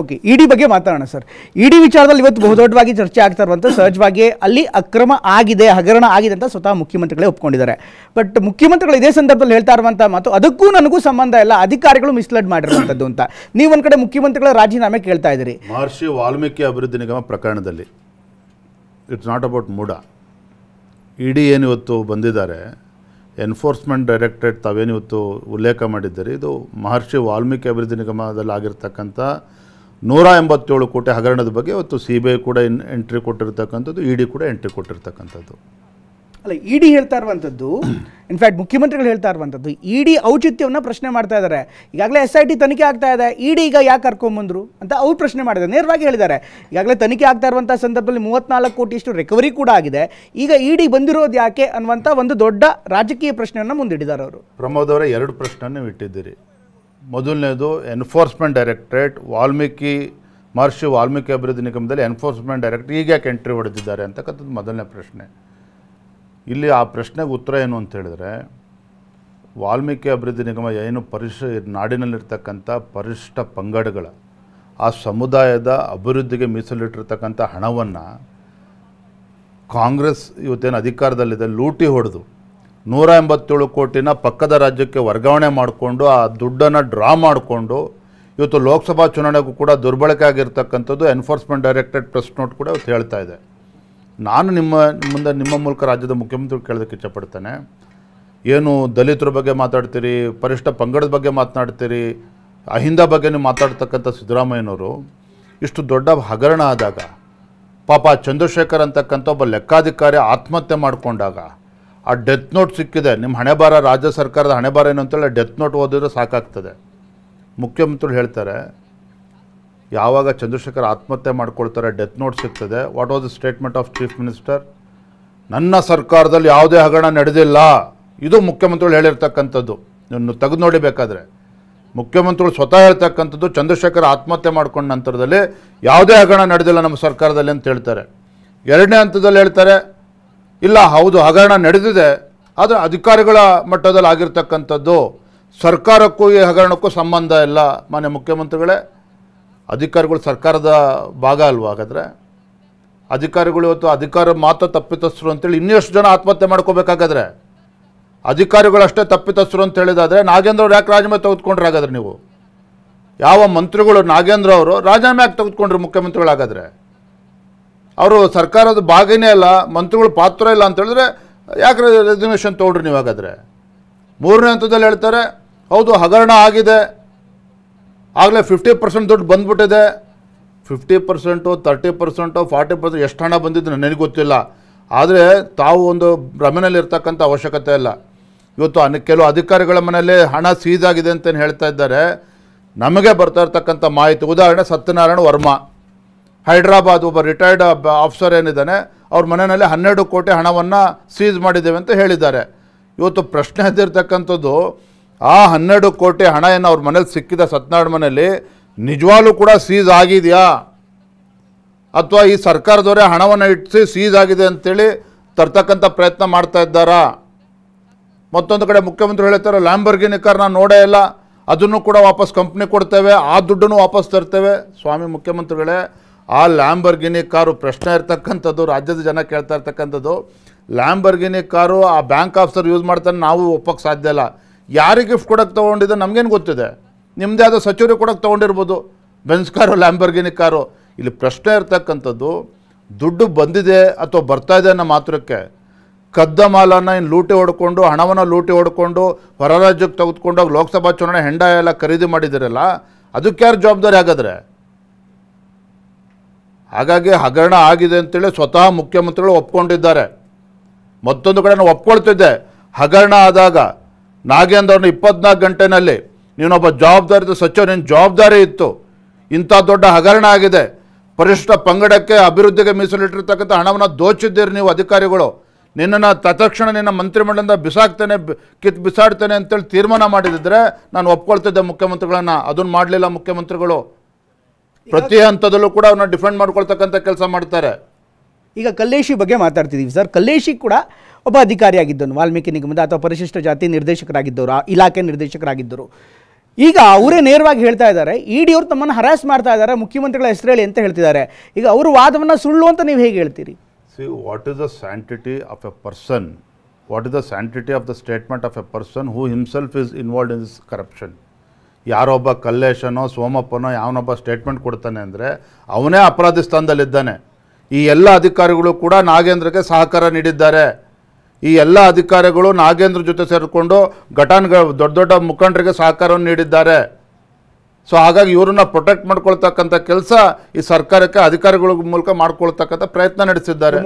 Okay, ಇಡಿ ಬಗ್ಗೆ ಮಾತಾಡೋಣ sir. ಇಡಿ ವಿಚಾರದಲ್ಲಿ ಇವತ್ತು ಬಹುದೊಡ್ಡವಾಗಿ ಚರ್ಚೆ ಆಗ್ತಾ ಇರುವಂಥ ಸಹಜವಾಗಿ ಅಲ್ಲಿ ಅಕ್ರಮ ಆಗಿದೆ, ಹಗರಣ ಆಗಿದೆ ಅಂತ ಸ್ವತಃ ಮುಖ್ಯಮಂತ್ರಿಗಳೇ ಒಪ್ಕೊಂಡಿದ್ದಾರೆ. ಬಟ್ ಮುಖ್ಯಮಂತ್ರಿಗಳು ಇದೇ ಸಂದರ್ಭದಲ್ಲಿ ಹೇಳ್ತಾ ಇರುವಂಥ ಮಾತು ಅದಕ್ಕೂ ನನಗೂ ಸಂಬಂಧ ಇಲ್ಲ, ಅಧಿಕಾರಿಗಳು ಮಿಸ್ಲೀಡ್ ಮಾಡಿರುವಂಥದ್ದು ಅಂತ. ನೀವು ಒಂದು ಕಡೆ ಮುಖ್ಯಮಂತ್ರಿಗಳ ರಾಜೀನಾಮೆ ಕೇಳ್ತಾ ಇದ್ದೀರಿ. ಮಹರ್ಷಿ ವಾಲ್ಮೀಕಿ ಅಭಿವೃದ್ಧಿ ನಿಗಮ ಪ್ರಕರಣದಲ್ಲಿ ಇಟ್ಸ್ ನಾಟ್ ಅಬೌಟ್ ಮೂಡ. ಇಡಿ ಏನು ಇವತ್ತು ಬಂದಿದ್ದಾರೆ, ಎನ್ಫೋರ್ಸ್ಮೆಂಟ್ ಡೈರೆಕ್ಟರೇಟ್ ತಾವೇನು ಇವತ್ತು ಉಲ್ಲೇಖ ಮಾಡಿದ್ದೀರಿ, ಇದು ಮಹರ್ಷಿ ವಾಲ್ಮೀಕಿ ಅಭಿವೃದ್ಧಿ ನಿಗಮದಲ್ಲಿ ಆಗಿರ್ತಕ್ಕಂಥ 187 ಕೋಟಿ ಹಗರಣದ ಬಗ್ಗೆ ಇವತ್ತು CBI ಕೂಡ ಎಂಟ್ರಿ ಕೊಟ್ಟಿರ್ತಕ್ಕಂಥದ್ದು, ಇಡಿ ಕೂಡ ಎಂಟ್ರಿ ಕೊಟ್ಟಿರ್ತಕ್ಕಂಥದ್ದು. ಅಲ್ಲ, ಇಡಿ ಹೇಳ್ತಾ ಇರುವಂಥದ್ದು, ಇನ್ಫ್ಯಾಕ್ಟ್ ಮುಖ್ಯಮಂತ್ರಿಗಳು ಹೇಳ್ತಾ ಇರುವಂಥದ್ದು ಇಡಿ ಔಚಿತ್ಯವನ್ನು ಪ್ರಶ್ನೆ ಮಾಡ್ತಾ ಇದ್ದಾರೆ. ಈಗಾಗಲೇ SIT ತನಿಖೆ ಆಗ್ತಾ ಇದೆ, ಇಡಿ ಈಗ ಯಾಕೆ ಕರ್ಕೊಂಬಂದರು ಅಂತ ಅವ್ರು ಪ್ರಶ್ನೆ ಮಾಡಿದ್ದಾರೆ. ನೇರವಾಗಿ ಹೇಳಿದ್ದಾರೆ, ಈಗಾಗಲೇ ತನಿಖೆ ಆಗ್ತಾ ಇರುವಂಥ ಸಂದರ್ಭದಲ್ಲಿ 34 ಕೋಟಿಯಷ್ಟು ರಿಕವರಿ ಕೂಡ ಆಗಿದೆ, ಈಗ ಇಡಿ ಬಂದಿರೋದು ಯಾಕೆ ಅನ್ನುವಂಥ ಒಂದು ದೊಡ್ಡ ರಾಜಕೀಯ ಪ್ರಶ್ನೆಯನ್ನು ಮುಂದಿಟ್ಟಿದ್ದಾರೆ ಅವರು. ಪ್ರಮೋದ್ ಅವರೇ, 2 ಪ್ರಶ್ನೆಯನ್ನು ಇಟ್ಟಿದ್ದೀರಿ. ಮೊದಲನೇದು, ಎನ್ಫೋರ್ಸ್ಮೆಂಟ್ ಡೈರೆಕ್ಟರೇಟ್ ಮಹರ್ಷಿ ವಾಲ್ಮೀಕಿ ಅಭಿವೃದ್ಧಿ ನಿಗಮದಲ್ಲಿ ಎನ್ಫೋರ್ಸ್ಮೆಂಟ್ ಡೈರೆಕ್ಟರ್ ಈಗ ಯಾಕೆ ಎಂಟ್ರಿ ಹೊಡೆದಿದ್ದಾರೆ ಅಂತಕ್ಕಂಥದ್ದು ಮೊದಲನೇ ಪ್ರಶ್ನೆ. ಇಲ್ಲಿ ಆ ಪ್ರಶ್ನೆಗೆ ಉತ್ತರ ಏನು ಅಂತ ಹೇಳಿದ್ರೆ, ವಾಲ್ಮೀಕಿ ಅಭಿವೃದ್ಧಿ ನಿಗಮ ಏನು ನಾಡಿನಲ್ಲಿರ್ತಕ್ಕಂಥ ಪರಿಶಿಷ್ಟ ಪಂಗಡಗಳ ಆ ಸಮುದಾಯದ ಅಭಿವೃದ್ಧಿಗೆ ಮೀಸಲಿಟ್ಟಿರ್ತಕ್ಕಂಥ ಹಣವನ್ನು ಕಾಂಗ್ರೆಸ್ ಇವತ್ತೇನು ಅಧಿಕಾರದಲ್ಲಿದೆ ಲೂಟಿ ಹೊಡೆದು 187 ಕೋಟಿನ ಪಕ್ಕದ ರಾಜ್ಯಕ್ಕೆ ವರ್ಗಾವಣೆ ಮಾಡಿಕೊಂಡು ಆ ದುಡ್ಡನ್ನು ಡ್ರಾ ಮಾಡಿಕೊಂಡು ಇವತ್ತು ಲೋಕಸಭಾ ಚುನಾವಣೆಗೂ ಕೂಡ ದುರ್ಬಳಕೆ ಆಗಿರ್ತಕ್ಕಂಥದ್ದು ಎನ್ಫೋರ್ಸ್ಮೆಂಟ್ ಡೈರೆಕ್ಟರೇಟ್ ಪ್ರೆಸ್ ನೋಟ್ ಕೂಡ ಇವತ್ತು ಹೇಳ್ತಾ ಇದೆ. ನಾನು ನಿಮ್ಮ ಮೂಲಕ ರಾಜ್ಯದ ಮುಖ್ಯಮಂತ್ರಿ ಕೇಳೋದಕ್ಕೆ ಇಷ್ಟಪಡ್ತೇನೆ, ಏನು ದಲಿತರ ಬಗ್ಗೆ ಮಾತಾಡ್ತೀರಿ, ಪರಿಶಿಷ್ಟ ಪಂಗಡದ ಬಗ್ಗೆ ಮಾತನಾಡ್ತೀರಿ, ಅಹಿಂದ ಬಗ್ಗೆ ನೀವು ಮಾತಾಡ್ತಕ್ಕಂಥ ಸಿದ್ದರಾಮಯ್ಯನವರು ಇಷ್ಟು ದೊಡ್ಡ ಹಗರಣ ಆದಾಗ, ಪಾಪ ಚಂದ್ರಶೇಖರ್ ಅಂತಕ್ಕಂಥ ಒಬ್ಬ ಲೆಕ್ಕಾಧಿಕಾರಿ ಆತ್ಮಹತ್ಯೆ ಮಾಡಿಕೊಂಡಾಗ ಆ ಡೆತ್ ನೋಟ್ ಸಿಕ್ಕಿದೆ. ನಿಮ್ಮ ಹಣೆಬಾರ, ರಾಜ್ಯ ಸರ್ಕಾರದ ಹಣೆಬಾರ ಏನು ಅಂತೇಳಿ ಡೆತ್ ನೋಟ್ ಓದಿದ್ರೆ ಸಾಕಾಗ್ತದೆ. ಮುಖ್ಯಮಂತ್ರಿಗಳು ಹೇಳ್ತಾರೆ, ಯಾವಾಗ ಚಂದ್ರಶೇಖರ್ ಆತ್ಮಹತ್ಯೆ ಮಾಡ್ಕೊಳ್ತಾರೆ, ಡೆತ್ ನೋಟ್ ಸಿಗ್ತದೆ, what was the statement of chief minister? ನನ್ನ ಸರ್ಕಾರದಲ್ಲಿ ಯಾವುದೇ ಹಗರಣ ನಡೆದಿಲ್ಲ. ಇದು ಮುಖ್ಯಮಂತ್ರಿಗಳು ಹೇಳಿರ್ತಕ್ಕಂಥದ್ದು. ನೀವು ತೆಗೆದು ನೋಡಿ ಬೇಕಾದರೆ ಮುಖ್ಯಮಂತ್ರಿಗಳು ಸ್ವತಃ ಹೇಳ್ತಕ್ಕಂಥದ್ದು, ಚಂದ್ರಶೇಖರ್ ಆತ್ಮಹತ್ಯೆ ಮಾಡ್ಕೊಂಡ ನಂತರದಲ್ಲಿ ಯಾವುದೇ ಹಗರಣ ನಡೆದಿಲ್ಲ ನಮ್ಮ ಸರ್ಕಾರದಲ್ಲಿ ಅಂತ ಹೇಳ್ತಾರೆ. ಎರಡನೇ ಹಂತದಲ್ಲಿ ಹೇಳ್ತಾರೆ, ಇಲ್ಲ ಹೌದು ಹಗರಣ ನಡೆದಿದೆ, ಆದರೆ ಅಧಿಕಾರಿಗಳ ಮಟ್ಟದಲ್ಲಿ ಆಗಿರ್ತಕ್ಕಂಥದ್ದು, ಸರ್ಕಾರಕ್ಕೂ ಈ ಹಗರಣಕ್ಕೂ ಸಂಬಂಧ ಇಲ್ಲ. ಮಾನ್ಯ ಮುಖ್ಯಮಂತ್ರಿಗಳೇ, ಅಧಿಕಾರಿಗಳು ಸರ್ಕಾರದ ಭಾಗ ಅಲ್ವಾ? ಹಾಗಾದರೆ ಅಧಿಕಾರಿಗಳು ಇವತ್ತು ಅಧಿಕಾರ ಮಾತ್ರ ತಪ್ಪಿತಸ್ಥರು ಅಂತೇಳಿ ಇನ್ನೆಷ್ಟು ಜನ ಆತ್ಮಹತ್ಯೆ ಮಾಡ್ಕೋಬೇಕಾಗಾದ್ರೆ? ಅಧಿಕಾರಿಗಳಷ್ಟೇ ತಪ್ಪಿತಸ್ಥರು ಅಂತ ಹೇಳಿದಾದರೆ ನಾಗೇಂದ್ರ ಅವ್ರು ಯಾಕೆ ರಾಜೀನಾಮೆ ತೆಗೆದುಕೊಂಡ್ರೆ? ಹಾಗಾದ್ರೆ ನೀವು ಯಾವ ಮಂತ್ರಿಗಳು, ನಾಗೇಂದ್ರ ಅವರು ರಾಜೀನಾಮೆ ಯಾಕೆ ತೆಗೆದುಕೊಂಡ್ರು ಮುಖ್ಯಮಂತ್ರಿಗಳಾಗಾದರೆ? ಅವರು ಸರ್ಕಾರದ ಭಾಗನೇ ಇಲ್ಲ, ಮಂತ್ರಿಗಳು ಪಾತ್ರ ಇಲ್ಲ ಅಂತ ಹೇಳಿದ್ರೆ ಯಾಕೆ ರೆಸಿಗ್ನೇಷನ್ ತೊಗೊಂಡ್ರಿ ನೀವು? ಹಾಗಾದರೆ ಮೂರನೇ ಹಂತದಲ್ಲಿ ಹೇಳ್ತಾರೆ, ಹೌದು ಹಗರಣ ಆಗಿದೆ, ಆಗಲೇ 50% ದುಡ್ಡು ಬಂದ್ಬಿಟ್ಟಿದೆ. 50%, 30%, 40% ಎಷ್ಟು ಹಣ ಬಂದಿದ್ದು ನನಗೆ ಗೊತ್ತಿಲ್ಲ. ಆದರೆ ತಾವು ಒಂದು ಭ್ರಮೆಯಲ್ಲಿ ಇರ್ತಕ್ಕಂಥ ಅವಶ್ಯಕತೆ ಇಲ್ಲ. ಇವತ್ತು ಕೆಲವು ಅಧಿಕಾರಿಗಳ ಮನೆಯಲ್ಲಿ ಹಣ ಸೀಸ್ ಆಗಿದೆ ಅಂತೇನು ಹೇಳ್ತಾ ಇದ್ದಾರೆ. ನಮಗೆ ಬರ್ತಾ ಇರ್ತಕ್ಕಂಥ ಮಾಹಿತಿ, ಉದಾಹರಣೆ ಸತ್ಯನಾರಾಯಣ ವರ್ಮಾ, ಹೈದ್ರಾಬಾದ್ ಒಬ್ಬ ರಿಟೈರ್ಡ್ ಆಫೀಸರ್ ಏನಿದ್ದಾನೆ, ಅವ್ರ ಮನೆಯಲ್ಲಿ 12 ಕೋಟಿ ಹಣವನ್ನು ಸೀಸ್ ಮಾಡಿದ್ದೇವೆ ಅಂತ ಹೇಳಿದ್ದಾರೆ. ಇವತ್ತು ಪ್ರಶ್ನೆ ಎದ್ದಿರ್ತಕ್ಕಂಥದ್ದು, ಆ 12 ಕೋಟಿ ಹಣ ಏನು ಅವ್ರ ಮನೇಲಿ ಸಿಕ್ಕಿದ ಸತ್ಯನಾರಾಯಣ ಮನೆಯಲ್ಲಿ ನಿಜವಾಗ್ಲೂ ಕೂಡ ಸೀಸ್ ಆಗಿದೆಯಾ, ಅಥವಾ ಈ ಸರ್ಕಾರದವರೇ ಹಣವನ್ನು ಇಟ್ಟಿಸಿ ಸೀಸ್ ಆಗಿದೆ ಅಂತೇಳಿ ತರ್ತಕ್ಕಂಥ ಪ್ರಯತ್ನ ಮಾಡ್ತಾ ಇದ್ದಾರಾ? ಮತ್ತೊಂದು ಕಡೆ ಮುಖ್ಯಮಂತ್ರಿ ಹೇಳ್ತಾರೆ, ಲ್ಯಾಂಬರ್ಗಿನಿ ಕಾರ್ ನಾನು ನೋಡೇ ಇಲ್ಲ, ಅದನ್ನು ಕೂಡ ವಾಪಸ್ ಕಂಪ್ನಿ ಕೊಡ್ತೇವೆ, ಆ ದುಡ್ಡನ್ನು ವಾಪಸ್ ತರ್ತೇವೆ. ಸ್ವಾಮಿ ಮುಖ್ಯಮಂತ್ರಿಗಳೇ, ಆ ಲ್ಯಾಂಬರ್ಗಿನಿ ಕಾರು ಪ್ರಶ್ನೆ ಇರ್ತಕ್ಕಂಥದ್ದು, ರಾಜ್ಯದ ಜನ ಕೇಳ್ತಾ ಇರ್ತಕ್ಕಂಥದ್ದು, ಲ್ಯಾಂಬರ್ಗಿನಿ ಕಾರು ಆ ಬ್ಯಾಂಕ್ ಆಫೀಸರ್ ಯೂಸ್ ಮಾಡ್ತಾನೆ, ನಾವು ಒಪ್ಪಕ್ಕೆ ಸಾಧ್ಯ ಇಲ್ಲ. ಯಾರಿಗೆ ಗಿಫ್ಟ್ ಕೊಡೋಕ್ಕೆ ತೊಗೊಂಡಿದ್ದೆ ನಮಗೇನು ಗೊತ್ತಿದೆ? ನಿಮ್ಮದೇ ಆದ ಸಚಿವರಿಗೆ ಕೊಡೋಕ್ಕೆ ತೊಗೊಂಡಿರ್ಬೋದು, ಬೆನ್ಸ್ ಕಾರು, ಲ್ಯಾಂಬರ್ಗಿನಿ ಕಾರು. ಇಲ್ಲಿ ಪ್ರಶ್ನೆ ಇರ್ತಕ್ಕಂಥದ್ದು, ದುಡ್ಡು ಬಂದಿದೆ ಅಥವಾ ಬರ್ತಾ ಇದೆ ಅನ್ನೋ ಮಾತ್ರಕ್ಕೆ ಕದ್ದ ಮಾಲನ್ನು ಇನ್ನು ಲೂಟಿ ಹೊಡ್ಕೊಂಡು, ಹಣವನ್ನು ಲೂಟಿ ಹೊಡ್ಕೊಂಡು ಹೊರ ರಾಜ್ಯಕ್ಕೆ ತೆಗೆದುಕೊಂಡೋಗಿ ಲೋಕಸಭಾ ಚುನಾವಣೆ ಹೆಂಡ ಎಲ್ಲ ಖರೀದಿ ಮಾಡಿದಿರಲ್ಲ, ಅದಕ್ಕೆ ಯಾರು ಜವಾಬ್ದಾರಿ? ಹಾಗಾಗಿ ಹಗರಣ ಆಗಿದೆ ಅಂತೇಳಿ ಸ್ವತಃ ಮುಖ್ಯಮಂತ್ರಿಗಳು ಒಪ್ಕೊಂಡಿದ್ದಾರೆ. ಮತ್ತೊಂದು ಕಡೆ ನಾನು ಒಪ್ಕೊಳ್ತಿದ್ದೆ, ಹಗರಣ ಆದಾಗ ನಾಗೇಂದ್ರ ಅವ್ರನ್ನ 24 ಗಂಟೆನಲ್ಲಿ ನೀನೊಬ್ಬ ಜವಾಬ್ದಾರಿದ ಸಚಿವ, ನಿನ್ನ ಜವಾಬ್ದಾರಿ ಇತ್ತು, ಇಂಥ ದೊಡ್ಡ ಹಗರಣ ಆಗಿದೆ, ಪರಿಶಿಷ್ಟ ಪಂಗಡಕ್ಕೆ ಅಭಿವೃದ್ಧಿಗೆ ಮೀಸಲಿಟ್ಟಿರ್ತಕ್ಕಂಥ ಹಣವನ್ನು ದೋಚಿದ್ದೀರಿ ನೀವು ಅಧಿಕಾರಿಗಳು, ನಿನ್ನನ್ನು ತತ್ಕ್ಷಣ ನಿನ್ನ ಮಂತ್ರಿಮಂಡಲದಿಂದ ಬಿಸಾಡ್ತೇನೆ ಅಂತೇಳಿ ತೀರ್ಮಾನ ಮಾಡಿದಿದ್ರೆ ನಾನು ಒಪ್ಕೊಳ್ತಿದ್ದೆ ಮುಖ್ಯಮಂತ್ರಿಗಳನ್ನು. ಅದನ್ನು ಮಾಡಲಿಲ್ಲ ಮುಖ್ಯಮಂತ್ರಿಗಳು. ಪ್ರತಿ ಹಂತದಲ್ಲೂ ಕೂಡ ಅವ್ರನ್ನ ಡಿಫೆಂಡ್ ಮಾಡ್ಕೊಳ್ತಕ್ಕಂಥ ಕೆಲಸ ಮಾಡ್ತಾರೆ. ಈಗ ಕಲ್ಲೇಶಿ ಬಗ್ಗೆ ಮಾತಾಡ್ತಿದ್ದೀವಿ ಸರ್. ಕಲ್ಲೇಶಿ ಕೂಡ ಒಬ್ಬ ಅಧಿಕಾರಿಯಾಗಿದ್ದನು, ವಾಲ್ಮೀಕಿ ನಿಗಮದ ಅಥವಾ ಪರಿಶಿಷ್ಟ ಜಾತಿ ನಿರ್ದೇಶಕರಾಗಿದ್ದವರು, ಇಲಾಖೆ ನಿರ್ದೇಶಕರಾಗಿದ್ದರು. ಈಗ ಅವರೇ ನೇರವಾಗಿ ಹೇಳ್ತಾ ಇದ್ದಾರೆ, ಇಡಿ ಅವರು ತಮ್ಮನ್ನು ಹರಾಸ್ ಮಾಡ್ತಾ ಇದ್ದಾರೆ, ಮುಖ್ಯಮಂತ್ರಿಗಳ ಹೆಸರು ಹೇಳಿ ಅಂತ ಹೇಳ್ತಿದ್ದಾರೆ. ಈಗ ಅವರು ವಾದವನ್ನು ಸುಳ್ಳು ಅಂತ ನೀವು ಹೇಗೆ ಹೇಳ್ತೀರಿ? See, what is the sanctity of a person, what is the sanctity of the statement of a person who himself is involved in this corruption? ಯಾರೊಬ್ಬ ಕಲ್ಲೇಶನೋ ಸೋಮಪ್ಪನೋ ಯಾವನೊಬ್ಬ ಸ್ಟೇಟ್ಮೆಂಟ್ ಕೊಡ್ತಾನೆ ಅಂದರೆ ಅವನೇ ಅಪರಾಧಿ ಸ್ಥಾನದಲ್ಲಿದ್ದಾನೆ. ಈ ಎಲ್ಲ ಅಧಿಕಾರಿಗಳು ಕೂಡ ನಾಗೇಂದ್ರಗೆ ಸಹಕಾರ ನೀಡಿದ್ದಾರೆ. ಈ ಎಲ್ಲ ಅಧಿಕಾರಿಗಳು ನಾಗೇಂದ್ರ ಜೊತೆ ಸೇರಿಕೊಂಡು ದೊಡ್ಡ ದೊಡ್ಡ ಮುಖಂಡರಿಗೆ ಸಹಕಾರವನ್ನು ನೀಡಿದ್ದಾರೆ. ಸೊ ಹಾಗಾಗಿ ಇವರನ್ನ ಪ್ರೊಟೆಕ್ಟ್ ಮಾಡ್ಕೊಳ್ತಕ್ಕಂಥ ಕೆಲಸ ಈ ಸರ್ಕಾರಕ್ಕೆ ಅಧಿಕಾರಿಗಳ ಮೂಲಕ ಮಾಡ್ಕೊಳ್ತಕ್ಕಂಥ ಪ್ರಯತ್ನ ನಡೆಸಿದ್ದಾರೆ.